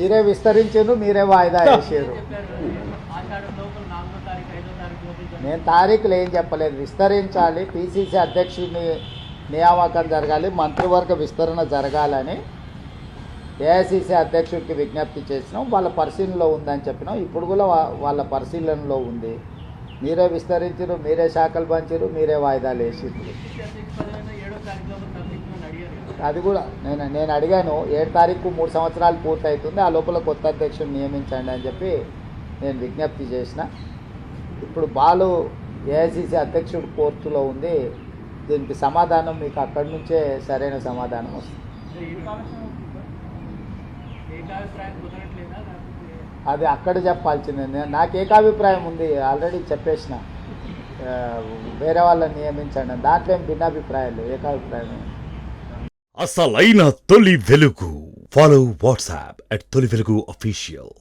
మీరే విస్తరించారు, మీరే వాయిదా వేసారు. నేను తారీఖులు ఏం చెప్పలేదు. విస్తరించాలి, పిసిసి అధ్యక్షుడిని నియామకం జరగాలి, మంత్రివర్గ విస్తరణ జరగాలని ఏఐసిసి అధ్యక్షుడికి విజ్ఞప్తి చేసినాం. వాళ్ళ పరిశీలనలో ఉందని చెప్పినాం. ఇప్పుడు కూడా వాళ్ళ పరిశీలనలో ఉంది. మీరే విస్తరించారు, మీరే శాఖలు పంచారు, మీరే వాయిదాలు వేసిండ్రు. అది కూడా నేను అడిగాను. 7 తారీఖు 3 సంవత్సరాలు పూర్తవుతుంది, ఆ లోపల కొత్త అధ్యక్షుడిని నియమించండి అని చెప్పి నేను విజ్ఞప్తి చేసిన. ఇప్పుడు బాలు ఏఐసిసి అధ్యక్షుడు కోర్టులో ఉంది. దీనికి సమాధానం మీకు అక్కడి నుంచే సరైన సమాధానం వస్తుంది. అది అక్కడ చెప్పాల్సిందే. నాకు ఏకాభిప్రాయం ఉంది, ఆల్రెడీ చెప్పేసిన. వేరే వాళ్ళని నియమించండి, దాంట్లో ఏం భిన్నాభిప్రాయాలు, ఏకాభిప్రాయం. అసలైన తొలి వెలుగు. ఫాలో వాట్సాప్ @తొలి వెలుగు official.